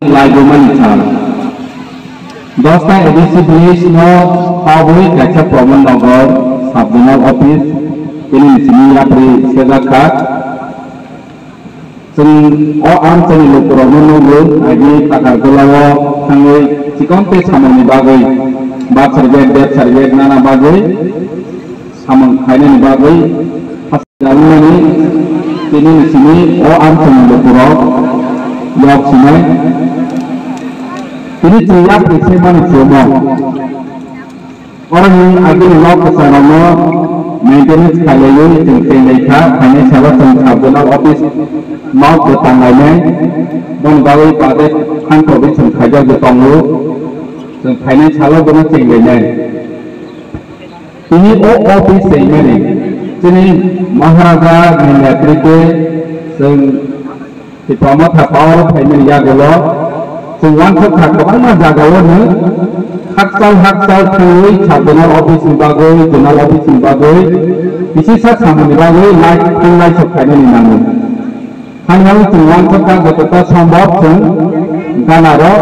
Laiguman Chal. Dosta edisi police no Pabui kaca Promen Nogor Subdivisional Office ini di sini apri sedakat. Sing am sing lu Promen Nogor agi takar gulawo sangai cikonte samani bagai bab serjek nana bagai samang kainen bagai pas jalan ini di sini am sing lu Promen Yok sini ini siap isi manusia orang yang akan log kesana maintenance kalian tinggal mereka hanya salah Subdivisional Office mau ke tangganya menggawe pada kantor bisa kerja di tanggu hanya salah guna tinggalnya ini office ini sini Maharaja Ningratri di promote hafal family jagalo semua hak mana jagalo ne haksal kui Subdivisional Office bagoi Zonal Office bagoi bisisa samani bagoi light tunai sokhane ni namu hanya semua hak betul sambab sung kanaro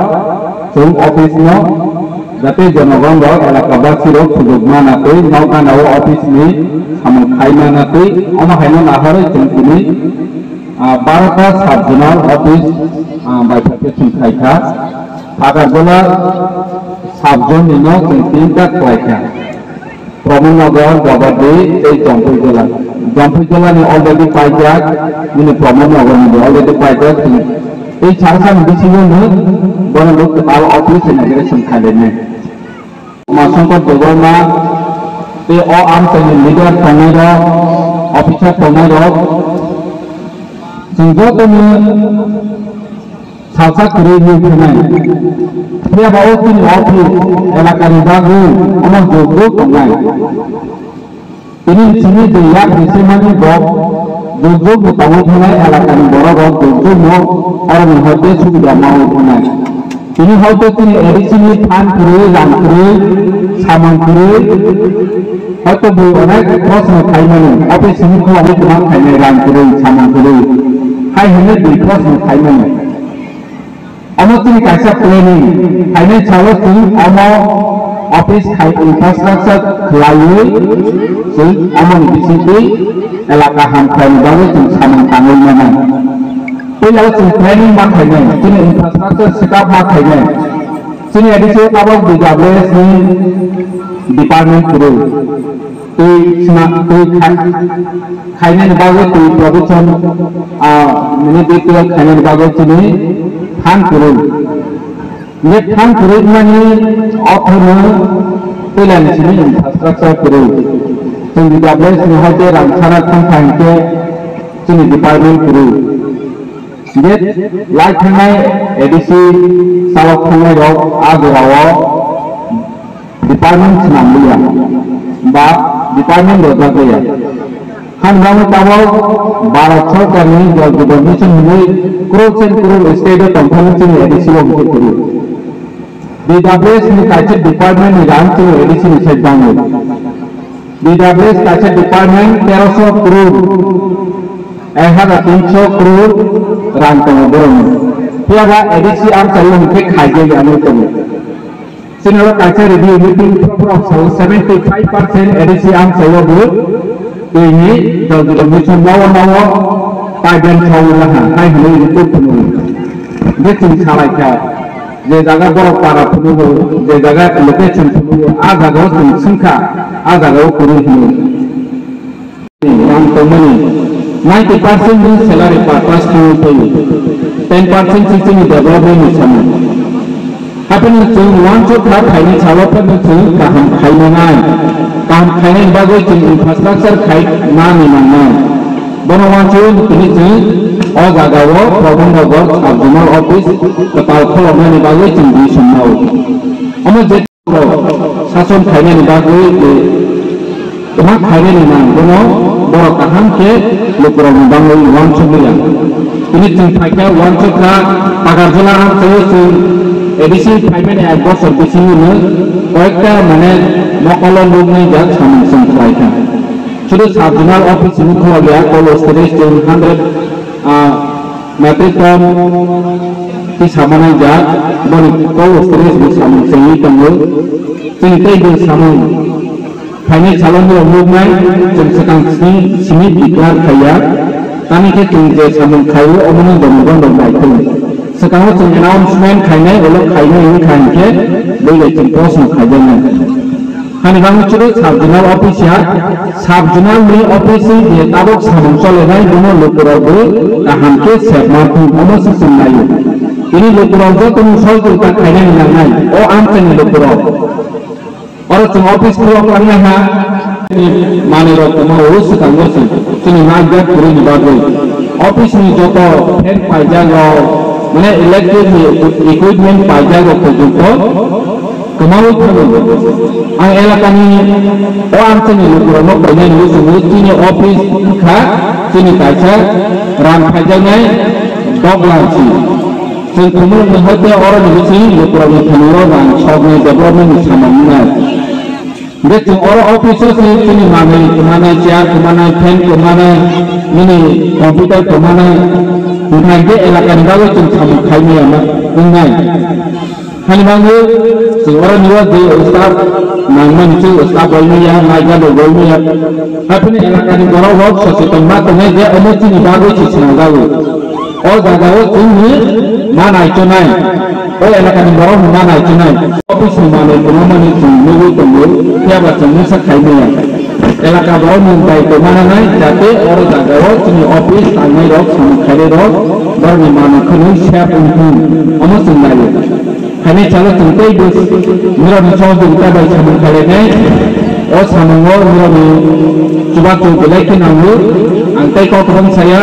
sung office no jate jonogon ro elaka basiro sudugma natoi nau kanaro office ni samang khaina natoi ama khaina nahare sung kini Barata Subdivisional Office by Profession Kaika Agagula Subzone Nino Tinta Kaika Promen Nogor Gabadi Jampujola ni already pajak ini Promen Nogor ni already pajak ini cara bisnis ni boleh look al office integration kalinya masuk ke Jogorma te am teni leader tonero officer tonero Singgotonya salsa kerja kena. Dia bawa tin office elakan bagu, orang jogo kemai. Ini sini dia bisa mana bok, jogo bertamu kemai elakan borok jogo mau orang hotel sudah mau kemai. Ini hotel ini edisi ini pan kiri, lam kiri, samang kiri. Hotel bukan cross no kaiman. Office ini kau ada cuma kaiman lam kiri, samang kiri. Hai hanya di kelas mengkaitnya. Amat ini kasih planning. Hanya calon tu amat office kait infrastruktur kelai. So amat di sini elaka hamkan baru tu sama tanggul mana. Bila tu planning makanya, sini infrastruktur sikap makanya. Sini ada sih awak di JWS ni department guru. Kainan bagai tu production ini betul kainan bagai sini than kurun. Ini than kurun mana operator pelan sini infrastruktur kurun. Sini JWS ni hati rancana tentang ke sini department kurun. Ini light hangai edisi salok hangai rok agarawa department senam dia. Ba department dosa kaya. Han bangun tawal barat सरकार ने जब गवर्नेशन हुई crore state company से एडिसी वो मुझे करी डेटाबेस में काचे डिपार्टमेंट निराम से एडिसी निश्चित दांगे डेटाबेस काचे डिपार्टमेंट 1300 करोड़ ऐसा 300 करोड़ रांता में बरों फिर अब एडिसी आम चलो मुझे खाएंगे यानी तो सिनेमा काचे रिव्यू मीटिंग प्रॉपर 75% एडिसी आम चलो बोल ini kalau misalnya nawa tajan cawulah hai hulu itu penuh dia cuma salah kau dia jaga borok para penuh dia jaga location penuh agak gak sengka agak gak kurang penuh yang company 90% ni salary purpose penuh penuh 10% sisi development ni sama apa ni cuma wancu tak hai ni salah penuh cuma kaham hai mengai काम खाने बागों की इंफ्रास्ट्रक्चर खाई ना निमाना बनवांचों किन्हीं चीज़ और जागावो प्रॉब्लम होगा सबडिविजनल ऑफिस कतार खोलने निबागों की सुनना हो अमर जेट शासन खाने निबागों के तुम्हां खाने निमान दोनों बड़ा कहां के लोगों निबागों वांचों मिला किन्हीं चीज़ खाया वांचों का अगर जिला से एडिसी फाइमें एक बार सर्विसिंग में कोई मने मकालों लोग नहीं जात सामने संख्याएं हैं शुरू सबडिविजनल ऑफिस में खोला गया cold storage 100 metric ton ti samana ja boni kol stress bu samung sengi tanggo sing tei bu samung phane chalon ro mumai jeng sekang sini diklar khaya tani ke tung je samung khayo omoni domgon dom bai tung sekang jeng announcement khainai olo khainai ni khan ke bele jeng post na khajana hani bang churu sub zonal office ya sub zonal ni office je tabok samung chole nai bono lokoro bu taham ke sepma tu omo sunai ini lokoro jo tum sol tu ta khainai nangai o am chen lokoro और तुम ऑफिस को करना है माने रो तुम वो सकंग से तुम नागत पूरी बात हुई ऑफिस में जो तो फैन पाइजा रो माने इलेक्ट्रिक इक्विपमेंट पाइजा रो तो जो कमाओ करो ang elakan ini o am tani lokoro no kanya ni sumu tini office kha tini kaca ram pajangai doglansi sing kumul mehate orang ni sini lokoro ni thanuro dan shogne development samamna Betul orang officer sini kemana chair, kemana pen, kemana ini komputer, kemana bukan dia elakan baru cuma kami ama bungai. Hani bangu seorang juga di ustaz nama itu ustaz bolnya, naga bolnya. Tapi ni elakan baru work sesuatu macam dia emosi ni baru cina baru. Oh jaga ini mana itu naik. Oh elakan baru mana itu naik. Office ni mana kemana itu nunggu tunggu. Tiada semua sekali elaka baru mumbai kemana naik jatuh orang jaga sini office tangai rok sama kali rok baru mana kini siapa pun amat sendiri. Kami cakap tentang bus mula misal kita bayi sama kali naik, oh sama orang mula cuba tu belai kenal, antai kau kawan saya.